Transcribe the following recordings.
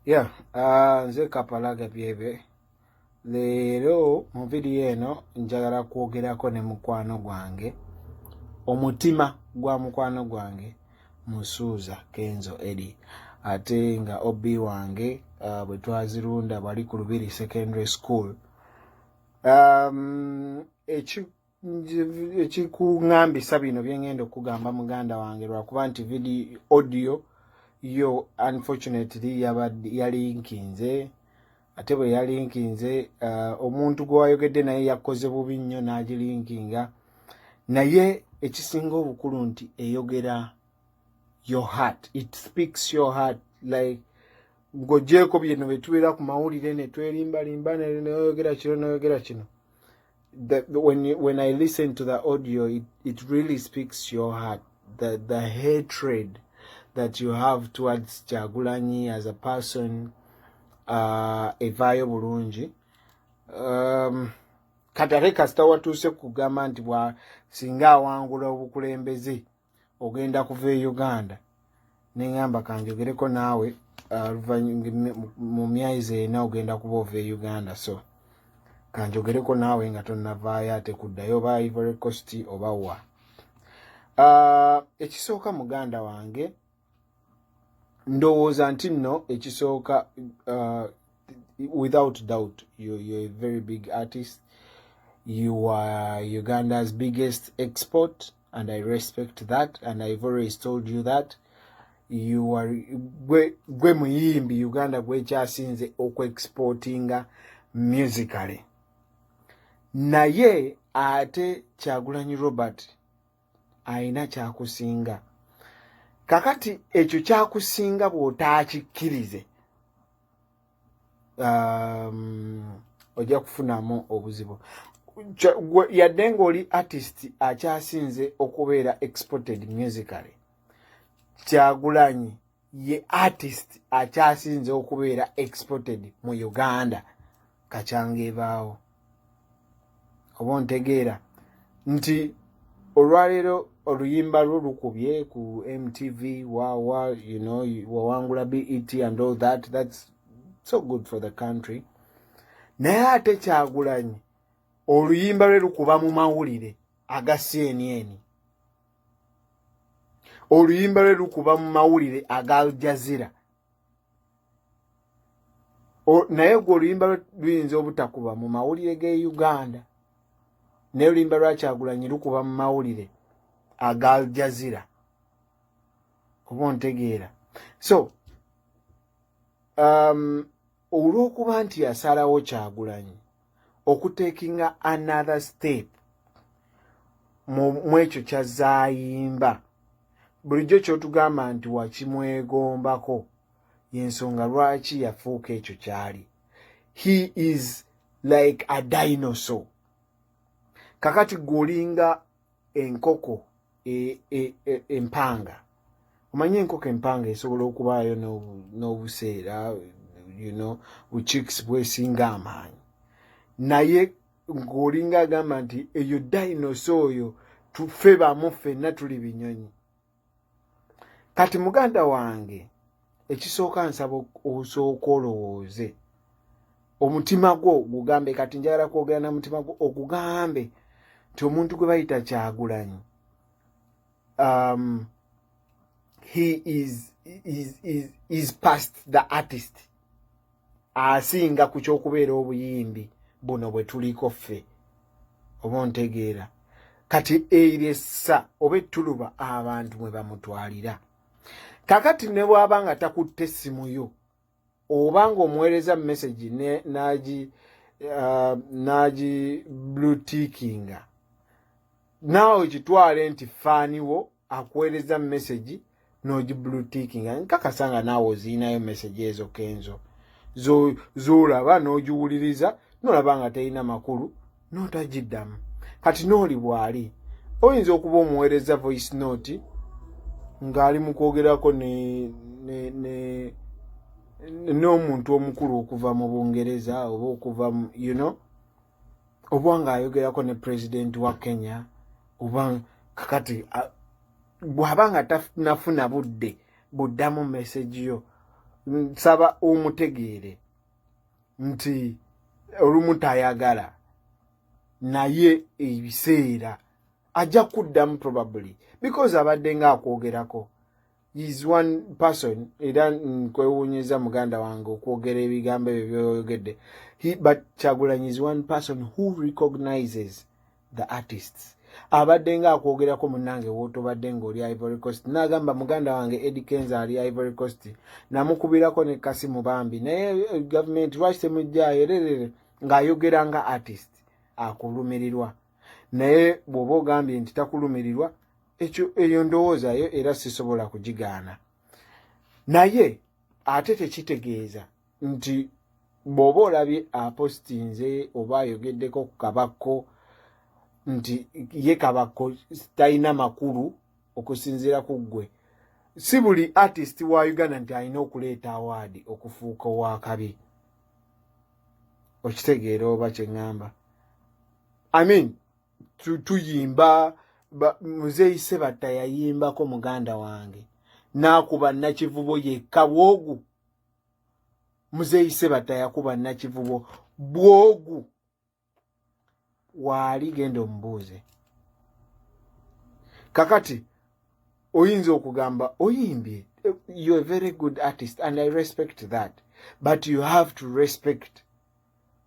Yeah, nze Kapalaga byebe. Leero mu video eno njagala kwogerako ne mukwano gwange. Omutima gwa mukwano gwange Musuuza Kenzo Eddy. Ate nga obi wange bwe twazirunda bali ku Lubiri Secondary School. Ekikuŋŋambisa bino bye ngenda okugamba muganda wange lwakuba nti video audio yo unfortunately yalinkinze ate bwe yalinkinze omuntu gwe wayogedde naye yakoze bubi nnyo n'agilinkinga naye ekisinga obukulu nti eyogera your heart, it speaks your heart, like ng'ogyeko bino bye tubeera ku mawulire ne twerimbalimba n'oyogera kino n'oyogera kino. When I listen to the audio, it really speaks your heart, the hatred that you have towards Kyagulanyi as a person, evaayo bulungi. Katale kasita watuuse kugamba nti singa awangula obukulembeze ogenda kuva e Uganda. Neŋŋamba kanjogereko naawe mu myezi ena ogenda kuba ova e Uganda, so kanjogereko naawe nga tonnavaayo ate kuddayo oba Ivory Coast oba wa. Ekisooka muganda wange ndowooza nti nno ekisooka without doubt you're a very big artist. You are Uganda's biggest export and I respect that, and I've always told you that. You are gwe muyimbi Uganda gwe kyasinze okwe-exportinga musically. Naye ate Kyagulanyi Robert ayina kyakusinga. Kakati ekyo kyakusinga bw'otaakikkirize ojja kufunamu obuzibu. Yadde ng'oli artist akyasinze okubeera exported musically, Kyagulanyi ye artist akyasinze okubeera exported mu Uganda kacyangeebaawo. Oba ontegeera nti olwaleero oluyimba lwo lukubye ku MTV you know, wawangula BET and all that. That's so good for the country. Naye ate Kyagulanyi oluyimba lwe lukuba mu mawulire aga CNN, oluyimba lwe lukuba mu mawulire aga Al Jazeera. Naye gwe oluyimba lwe luyinza obutakuba mu mawulire g'e Uganda, naye oluyimba lwa Kyagulanyi lukuba mu mawulire aga Al Jazeera. Oba ontegeera. So olw'okuba nti yasalawo Kyagulanyi okutekinga another step mu ekyo kyazaayimba, bulijjo kyotugamba nti wakimwegombako y'ensonga lwaki yafuuka ekyo kyali. He is like a dinosaur. Kakati gwolinga enkoko empanga. Omanyi enkoko empanga esobola okubaayo n'obuseera, you know, chicks bwesinga amaanyi. Naye ng'olinga agamba nti eyo dinosaur oyo tufe bamu ffenna tuli binyonyi. Kati muganda wange ekisooka nsaba osooka olowooze omutima gwo gugambe, kati njagala kwogera na mutima gwo ogugambe nti omuntu gwe bayita Kyagulanyi he is past the artist. Asinga ku ky'okubeera obuyimbi buno bwe tuliko ffe. Oba ontegeera. Kati eiressa oba ettuluba abantu mwe bamutwalira. Kakati ne bw'aba nga takutte essimu yo oba ng'omuweereza message n'agi blue tickinga, naawe kitwale nti faaniwo akuweereza message n'ogi blue tickinga. Nkakasa nga naawe oziinayo message ezo Kenzo z'olaba n'ogiwuliriza n'olaba nga terina makulu n'otagiddamu. Kati n'oli bw'ali oyinza okuba omuweereza voice note ng'ali mu kwogerako n'omuntu omukulu okuva mu Bungereza oba okuva mu, you know, oba ng'ayogerako ne president wa Kenya, oba kakati bw'aba nga tanafuna budde buddamu message yo nsaba omutegeere nti olumu tayagala naye ebiseera ajja kuddamu probably because abadde nga akwogerako. Is one person era nkwewuunyeza muganda wange okwogera ebigambo ebyo byoyogedde. But Kyagulanyi is one person who recognizes the artists. Abadde nga akwogerako munnange wootobadde ng'oli Ivory Coast. N'agamba muganda wange EDDY KENZO ali Ivory Coast. Namukubirako ne Kasimu Bambi. Naye government lwaki temujjaayo rerere ng'ayogera nga artist akulumirirwa. Naye bw'oba ogambye nti takulumirirwa eyo ndowoozayo era sisobola kugigaana. Naye ate tekitegeeza nti bw'oba olabye apostinze oba ayogeddeko ku kabakko nti ye kabakko talina makulu okusinziira ku ggwe. Si buli artist wa Uganda nti alina okuleeta award okufuuka owakabi. Okitegeera oba kye ŋŋamba? I mean, tuyimba Muzeeyi Ssebatta yayimbako muganda wange n'akuba Nakivubo yekka bwogu. Muzeeyi Ssebatta yakuba Nakivubo bwogu. Waali genda omubuuze. Kakati oyinza okugamba oyimbye. You're a very good artist and I respect that. But you have to respect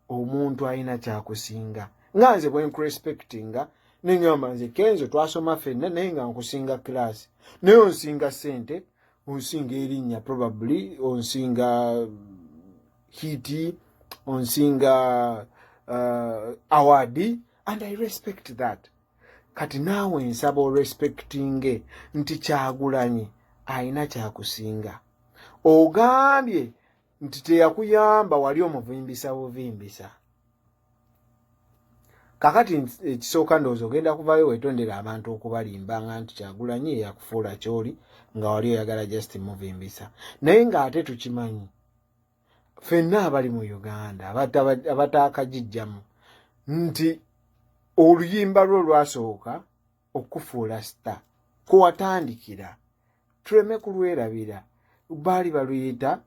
omuntu alina kyakusinga. Nga nze bwe nkurespectinga nengamba nze Kenzo twasoma ffenna naye nga nkusinga class. Naye onsinga ssente, onsinga erinnya probably, onsinga hiti, onsinga award, and I respect that. Kati naawe nsaba orespectinge nti Kyagulanyi alina kyakusinga. Ogambye nti teyakuyamba wali omuvimbisa buvimbisa. Kakati ekisooka ndowooza ogenda kuvayo weetondera abantu okubalimbanga nti Kyagulanyi yakufuula kyoli nga wali oyagala just muvimbisa. Naye ng'ate tukimanyi ffenna abali mu Uganda abataakagijjamu nti oluyimba lwo lwasooka okufuula star kuwatandikira tuleme kulwerabira. Baali baluyita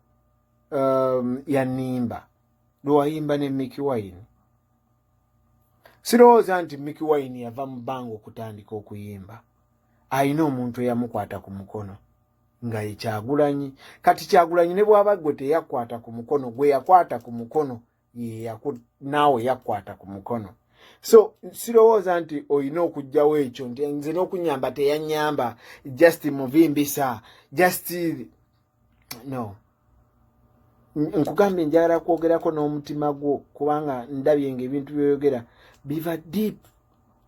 Yanimba lwayimba ne Mickey Wine. Sirowooza nti Mickey Wine yava mu bbanga okutandika okuyimba. Alina omuntu eyamukwata ku mukono nga ye Kyagulanyi. Kati Kyagulanyi ne bw'aba gwe teyakwata ku mukono, gwe yakwata ku mukono naawe yakwata ku mukono. So sirowooza nti olina okugjawo ekyo nti nze n'okunyamba teyanyamba, just muvimbisa, just no. Nkugambye njagala kwogerako n'omutima gwo kubanga ndabye ng'ebintu byoyogera biva deep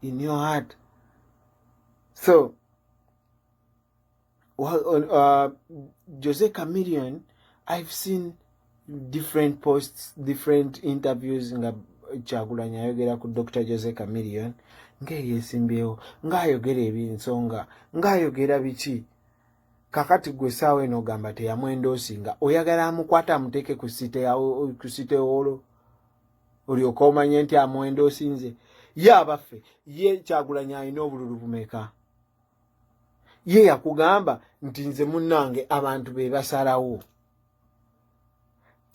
in your heart. So Jose Chameleon, I've seen different posts, different interviews nga Kyagulanyi ayogera ku Dr. Jose Chameleon ng'eyeesimbyewo, ng'ayogera eby'ensonga, ng'ayogera biki. Kakati gwe saawa eno ogamba teyamwendoosinga, oyagala amukwata amuteeke ku site wolo olyoka omanye nti amwendoosinze. Ye abaffe, ye Kyagulanyi alina obululu bumeka? Ye yakugamba nti nze munnange abantu be basalawo.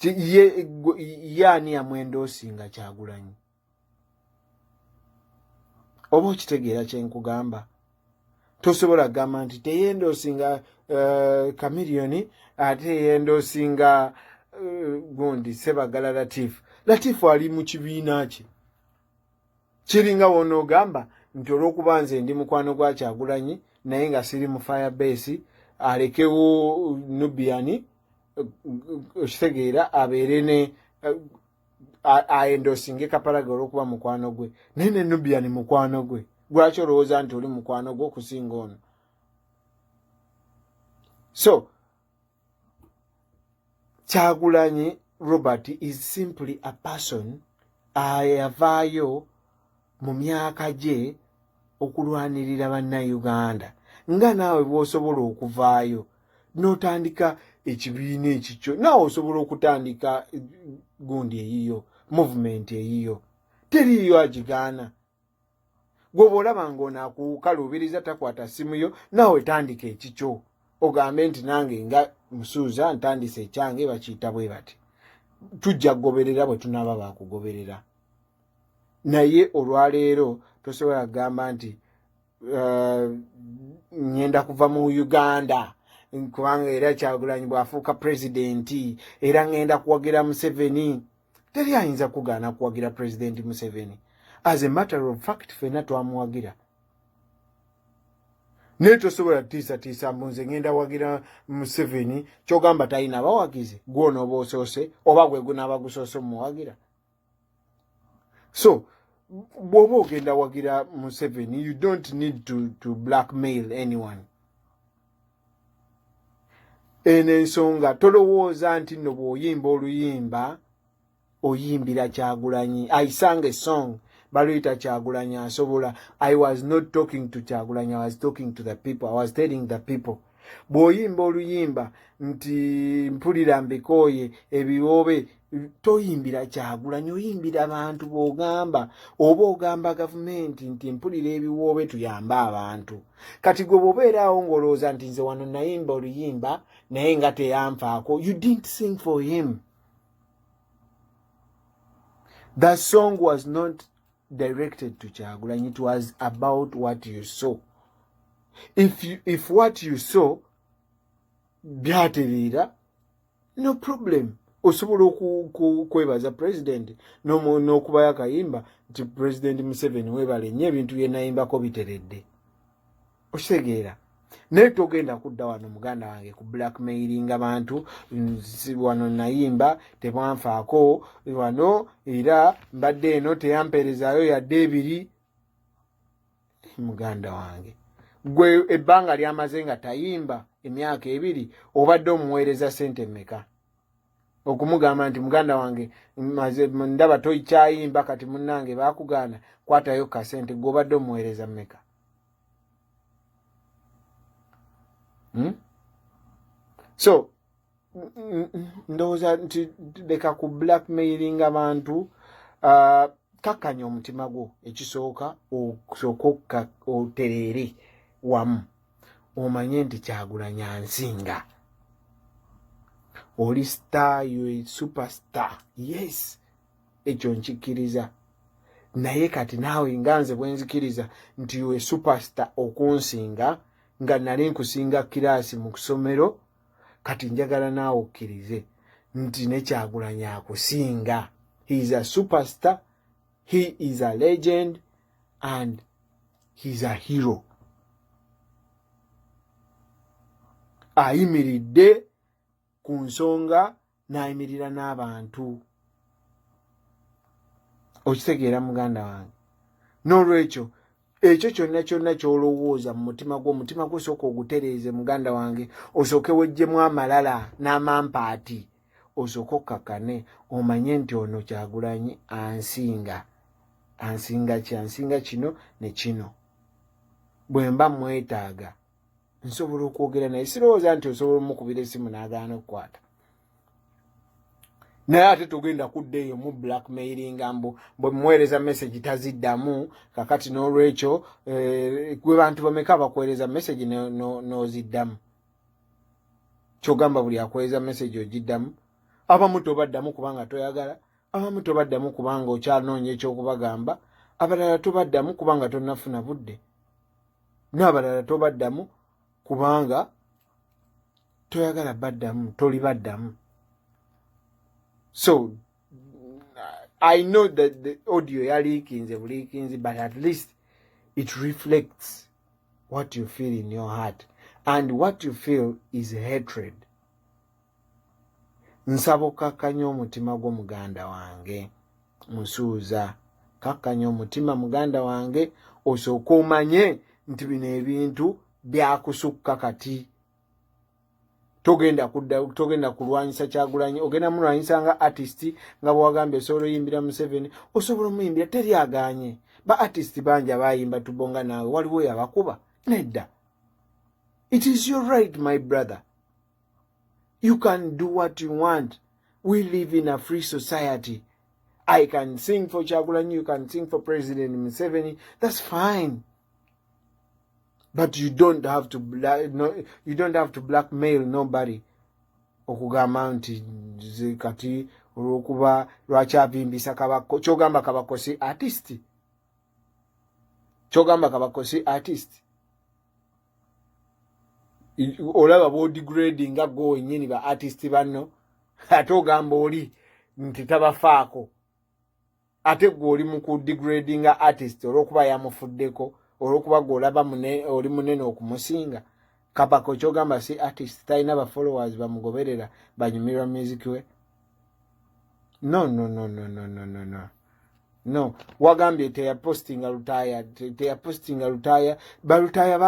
Ye ani amwendoosinga Kyagulanyi? Oba okitegeera kye nkugamba? Tosobola kugamba nti teyendoosinga Chameleon ate yendoosinga gundi Sebagala Latif. Latif ali mu kibiina ki? Kiringa wonoogamba nti olw'okuba nze ndi mukwano gwa Kyagulanyi naye nga siri mu Firebase alekewo Nubian okitegeera abeere ne aendoosinge Kapalaga olw'okuba mukwano gwe. Naye ne Nubian mukwano gwe. Lwaki olowooza nti oli mukwano gwe okusinga ono? So Kyagulanyi Robert is simply a person ayavaayo mu myaka gye okulwanirira bannayuganda. Nga naawe bw'osobola okuvaayo n'otandika ekibiina ekikyo, naawe osobola okutandika gundi eyiyo, movement eyiyo. Teriyo agigaana. Gwe bw'olaba ng'onaakukaluubiriza takwata simu yo, naawe tandika ekikyo. Ogambe nti nange nga musuuza ntandise ekyange bakiyita bwe bati tujja kugoberera bwe tunaaba bakugoberera naye olwaleero tosobola kugamba nti ngenda kuva mu Uganda kubanga era Kyagulanyi bw'afuuka pulezidenti era ngenda kuwagira Museveni. Teri ayinza kugaana kuwagira pulezidenti Museveni. As a matter of fact ffenna twamuwagira. Naye tosobola tiisa mbunze ngenda wagira Museveni kyogamba talina bawagizi gw'onooba osoose oba gwe gunaaba gusoose muwagira. So bw'oba ogenda wagira Museveni, you don't need to blackmail anyone. Eno ensonga tolowooza nti nno bw'oyimba oluyimba oyimbira Kyagulanyi. I sang a song baluyita Kyagulanyi asobola. I was not talking to Kyagulanyi, I was talking to the people. I was telling the people. Bw'oyimba oluyimba nti mpulira mbikooye ebiwoobe toyimbira Kyagulanyi, oyimbira abantu bw'ogamba oba ogamba gavumenti nti mpulira ebiwoobe tuyambe abantu. Kati gwe bw'obeeraawo ng'olowooza nti nze wano nayimba oluyimba naye nga teyanfaako, you didn't sing for him. That song was not directed to Kyagulanyi, it was about what you saw. If what you saw byaterera, no problem. Osobola okwebaza president n'okubayo akayimba nti President Museveni weebale nnyo ebintu bye nayimbako biteredde. Okitegeera. Naye togenda kudda wano muganda wange ku blackmailing abantu wano nayimba temwanfaako wano era mbadde eno teyampeerezaayo yadde ebiri. Muganda wange gwe ebbanga lyamaze nga tayimba emyaka 2 obadde omuweereza sente mmeka okumugamba nti muganda wange ndaba toyikyayimba kati munnange bakugaana kwatayo kasente gwe obadde omuweereza mmeka? So ndowooza nti leka ku blackmailing abantu. Kakkanya omutima gwo ekisooka osooka otereere wamu omanye nti Kyagulanyi ansinga. Oli star, you a superstar. Yes, ekyo nkikkiriza. Naye kati naawe nga nze bwe nzikiriza nti you a superstar okunsinga nga nali nkusinga kiraasi mu kusomero, kati njagala naawe okkirize nti ne Kyagulanyi akusinga. He is a superstar, he is a legend, and he is a hero. Ayimiridde ku nsonga n'ayimirira n'abantu. Okitegeera muganda wange. N'olwekyo ekyo kyonna ky'olowooza mu mutima gwo, omutima gwo sooka ogutereeze muganda wange, osooke weggyemu amalala n'amampaati, osooke okkakkane omanye nti ono Kyagulanyi ansinga. Ansinga ki? Ansinga kino ne kino. Bwe mba mwetaaga nsobola okwogera naye, sirowooza nti osobola omukubira essimu n'agaana okukwata. Naye ate tugenda kudda eyo mu blackmailing bwe muweereza message taziddamu. Kakati n'olwekyo gwe bantu bameka bakuweereza message n'oziddamu? Kyogamba buli akuweereza message ogiddamu. Abamu tobaddamu kubanga toyagala, abamu tobaddamu kubanga okyanoonya ekyokubagamba, abalala tobaddamu kubanga tonnafuna budde, n'abalala tobaddamu kubanga toyagala baddamu, toli baddamu. So I know that the audio yaliikinze, but at least it reflects what you feel in your heart, and what you feel is hatred. Nsaba okkakkanya omutima gwo muganda wange musuuza. Kakkanya omutima muganda wange osooke omanye nti bino ebintu byakusukka kati. Togenda kulwanyisa Kyagulanyi, ogenda mulwanyisa nga artist nga bwagambye osobola oyimbira Museveni, osobola omuyimbira teri aganye. Ba artist bangi abayimba tubonga naawe waliwo yabakuba nedda. It is your right, my brother. You can do what you want. We live in a free society. I can sing for Kyagulanyi, you can sing for President Museveni. That's fine. But you don't have to blackmail nobody okugamba nti kati olwokuba lwaki avimbisa Kabako kyogamba Kabako si artist kyogamba Kabako si artist olaba bo degrading nga go wenyini ba artist banno ate ogamba oli nti tabafaako ate gwe oli mu ku degrading nga artist olwokuba yamufuddeko olwokuba gwolaba oli munene okumusinga Kabako kyogamba si artist talina ba followers bamugoberera banyumirwa music we no wagambye teya postinga lutaya balutaya